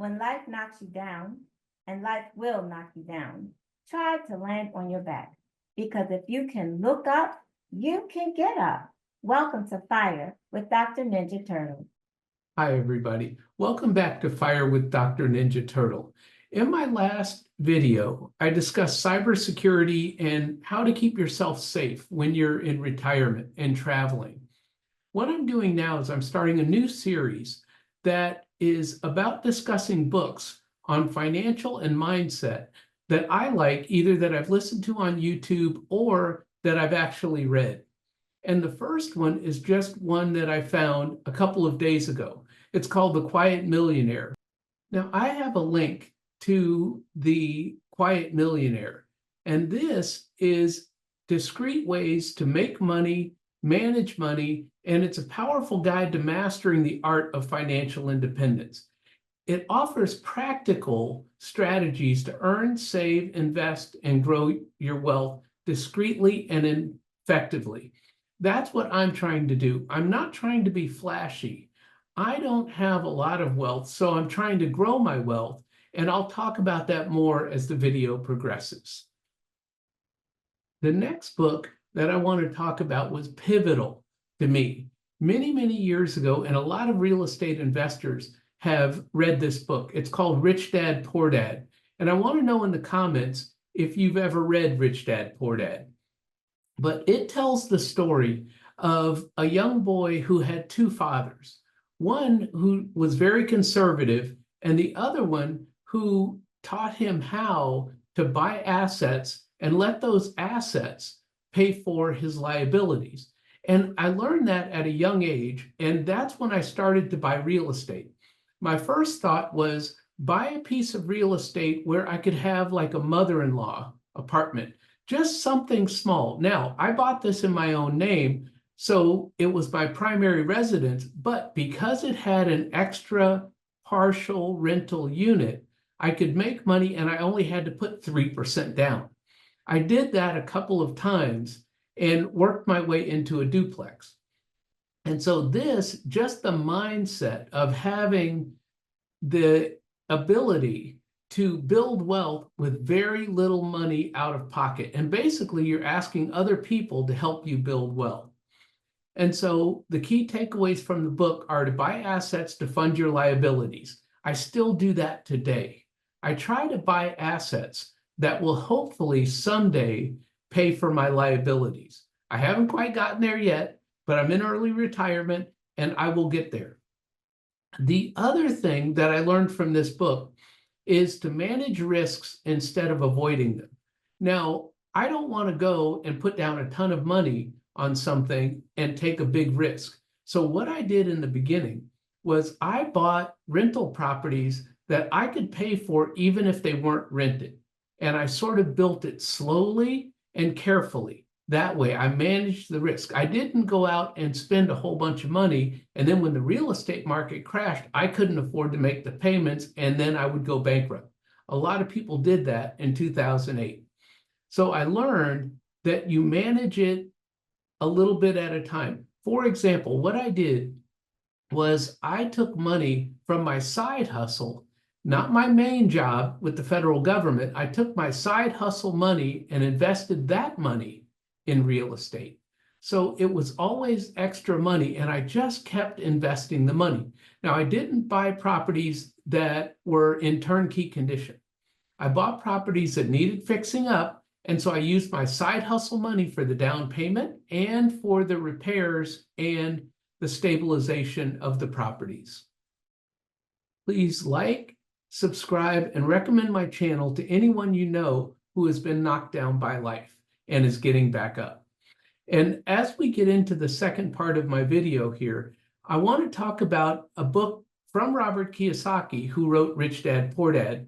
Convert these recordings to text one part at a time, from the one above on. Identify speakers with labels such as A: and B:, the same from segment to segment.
A: When life knocks you down, and life will knock you down, try to land on your back. Because if you can look up, you can get up. Welcome to Fire with Dr. Ninja Turtle.
B: Hi, everybody. Welcome back to Fire with Dr. Ninja Turtle. In my last video, I discussed cybersecurity and how to keep yourself safe when you're in retirement and traveling. What I'm doing now is I'm starting a new series that is about discussing books on financial and mindset that I like, either that I've listened to on YouTube or that I've actually read. And the first one is just one that I found a couple of days ago. It's called The Quiet Millionaire. Now, I have a link to The Quiet Millionaire, and this is discrete ways to make money, manage money, and it's a powerful guide to mastering the art of financial independence. It offers practical strategies to earn, save, invest, and grow your wealth discreetly and effectively. That's what I'm trying to do. I'm not trying to be flashy. I don't have a lot of wealth, so I'm trying to grow my wealth, and I'll talk about that more as the video progresses. The next book that I want to talk about was pivotal to me. Many, many years ago, and a lot of real estate investors have read this book. It's called Rich Dad, Poor Dad. And I want to know in the comments if you've ever read Rich Dad, Poor Dad. But it tells the story of a young boy who had two fathers, one who was very conservative and the other one who taught him how to buy assets and let those assets pay for his liabilities. And I learned that at a young age, and that's when I started to buy real estate. My first thought was buy a piece of real estate where I could have like a mother-in-law apartment. Just something small. Now, I bought this in my own name, so it was my primary residence, but because it had an extra partial rental unit, I could make money and I only had to put 3% down. I did that a couple of times and worked my way into a duplex. And so this, just the mindset of having the ability to build wealth with very little money out of pocket. And basically, you're asking other people to help you build wealth. And so the key takeaways from the book are to buy assets to fund your liabilities. I still do that today. I try to buy assets that will hopefully someday pay for my liabilities. I haven't quite gotten there yet, but I'm in early retirement and I will get there. The other thing that I learned from this book is to manage risks instead of avoiding them. Now, I don't want to go and put down a ton of money on something and take a big risk. So what I did in the beginning was I bought rental properties that I could pay for even if they weren't rented. And I sort of built it slowly and carefully. That way, I managed the risk. I didn't go out and spend a whole bunch of money. And then when the real estate market crashed, I couldn't afford to make the payments, and then I would go bankrupt. A lot of people did that in 2008. So I learned that you manage it a little bit at a time. For example, what I did was I took money from my side hustle, not my main job with the federal government. I took my side hustle money and invested that money in real estate. So it was always extra money, and I just kept investing the money. Now, I didn't buy properties that were in turnkey condition. I bought properties that needed fixing up, and so I used my side hustle money for the down payment and for the repairs and the stabilization of the properties. Please like, subscribe, and recommend my channel to anyone you know who has been knocked down by life and is getting back up. And as we get into the second part of my video here, I want to talk about a book from Robert Kiyosaki, who wrote Rich Dad, Poor Dad,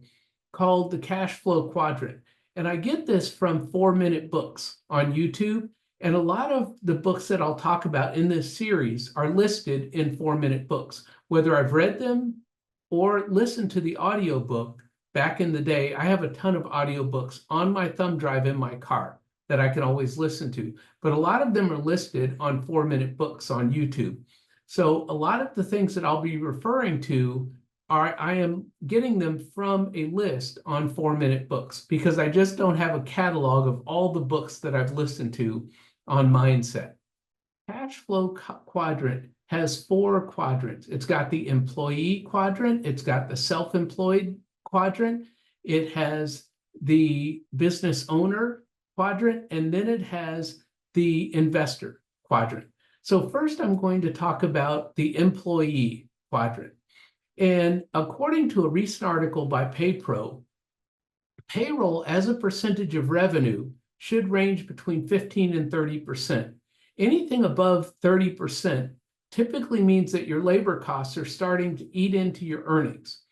B: called The Cashflow Quadrant. And I get this from 4-minute books on YouTube. And a lot of the books that I'll talk about in this series are listed in 4-minute books. Whether I've read them or listened to the audiobook back in the day, I have a ton of audiobooks on my thumb drive in my car that I can always listen to. But a lot of them are listed on 4-minute books on YouTube. So a lot of the things that I'll be referring to I am getting them from a list on 4-Minute Books because I just don't have a catalog of all the books that I've listened to on mindset. Cashflow quadrant has 4 quadrants. It's got the employee quadrant, it's got the self-employed quadrant, it has the business owner quadrant, and then it has the investor quadrant. So first I'm going to talk about the employee quadrant. And according to a recent article by PayPro, payroll as a percentage of revenue should range between 15 and 30%. Anything above 30% typically means that your labor costs are starting to eat into your earnings,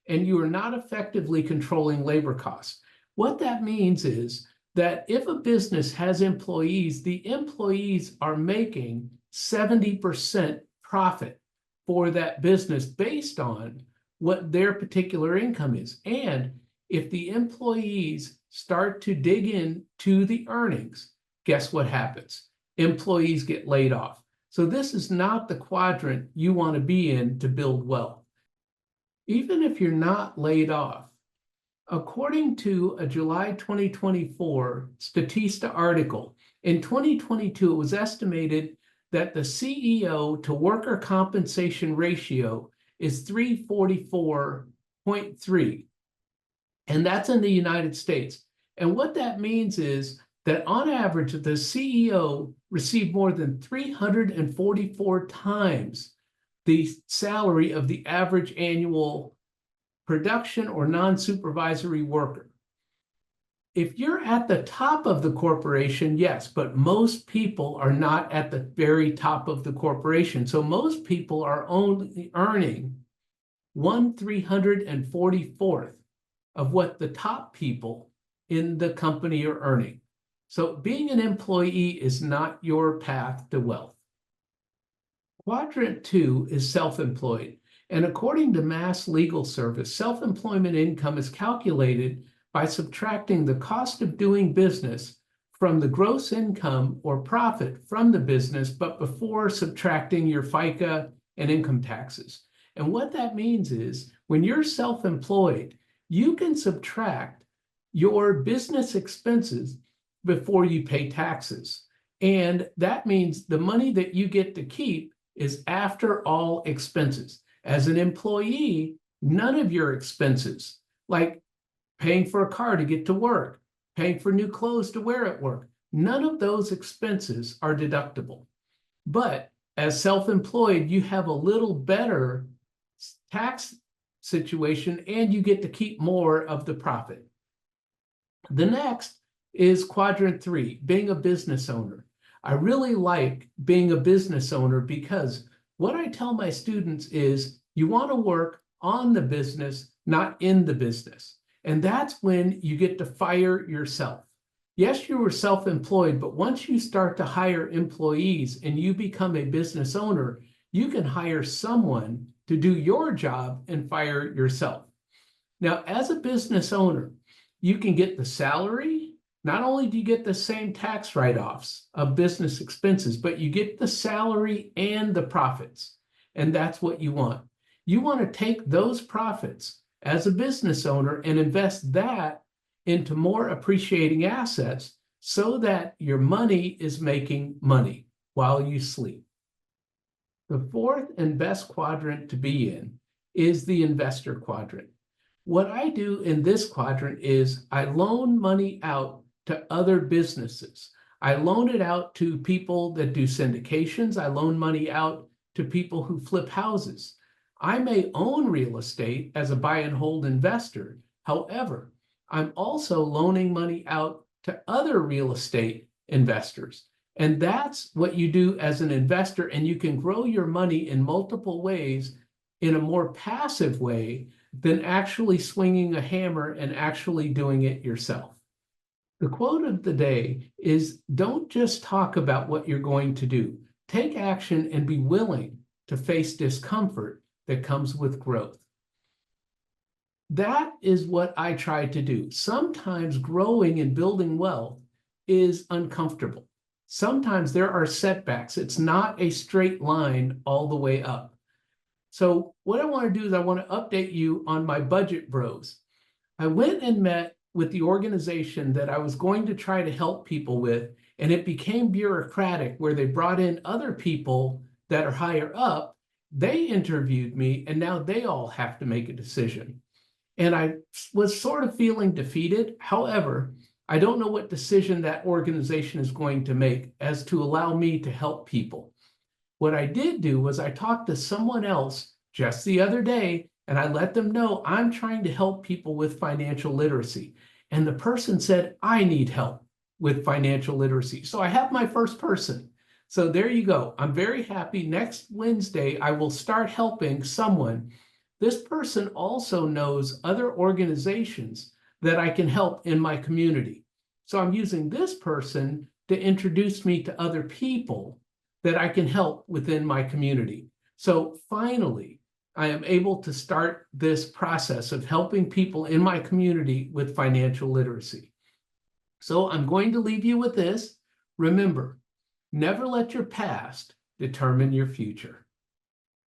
B: and you are not effectively controlling labor costs. What that means is that if a business has employees, the employees are making 70% profit for that business based on what their particular income is. And if the employees start to dig into the earnings, guess what happens? Employees get laid off. So this is not the quadrant you want to be in to build wealth. Even if you're not laid off, according to a July 2024 Statista article, in 2022, it was estimated that the CEO to worker compensation ratio is 344.3, and that's in the United States. And what that means is that on average, the CEO received more than 344 times the salary of the average annual production or non-supervisory worker. If you're at the top of the corporation, yes, but most people are not at the very top of the corporation. So most people are only earning 1/344th of what the top people in the company are earning. So being an employee is not your path to wealth. Quadrant 2 is self-employed. And according to Mass Legal Service, self-employment income is calculated by subtracting the cost of doing business from the gross income or profit from the business, but before subtracting your FICA and income taxes. And what that means is when you're self-employed, you can subtract your business expenses before you pay taxes. And that means the money that you get to keep is after all expenses. As an employee, none of your expenses, like paying for a car to get to work, paying for new clothes to wear at work, none of those expenses are deductible. But as self-employed, you have a little better tax situation and you get to keep more of the profit. The next is quadrant 3, being a business owner. I really like being a business owner because what I tell my students is you want to work on the business, not in the business. And that's when you get to fire yourself. Yes, you were self-employed, but once you start to hire employees and you become a business owner, you can hire someone to do your job and fire yourself. Now, as a business owner, you can get the salary. Not only do you get the same tax write-offs of business expenses, but you get the salary and the profits. And that's what you want. You want to take those profits as a business owner and invest that into more appreciating assets so that your money is making money while you sleep. The fourth and best quadrant to be in is the investor quadrant. What I do in this quadrant is I loan money out to other businesses. I loan it out to people that do syndications. I loan money out to people who flip houses. I may own real estate as a buy and hold investor. However, I'm also loaning money out to other real estate investors. And that's what you do as an investor. And you can grow your money in multiple ways in a more passive way than actually swinging a hammer and actually doing it yourself. The quote of the day is, don't just talk about what you're going to do. Take action and be willing to face discomfort that comes with growth. That is what I try to do. Sometimes growing and building wealth is uncomfortable. Sometimes there are setbacks. It's not a straight line all the way up. So what I want to do is I want to update you on my budget bros. I went and met with the organization that I was going to try to help people with, and it became bureaucratic where they brought in other people that are higher up. They interviewed me, and now they all have to make a decision. And I was sort of feeling defeated. However, I don't know what decision that organization is going to make as to allow me to help people. What I did do was I talked to someone else just the other day, and I let them know I'm trying to help people with financial literacy. And the person said, I need help with financial literacy. So I have my first person. So there you go. I'm very happy. Next Wednesday, I will start helping someone. This person also knows other organizations that I can help in my community. So I'm using this person to introduce me to other people that I can help within my community. So finally, I am able to start this process of helping people in my community with financial literacy. So I'm going to leave you with this. Remember, never let your past determine your future.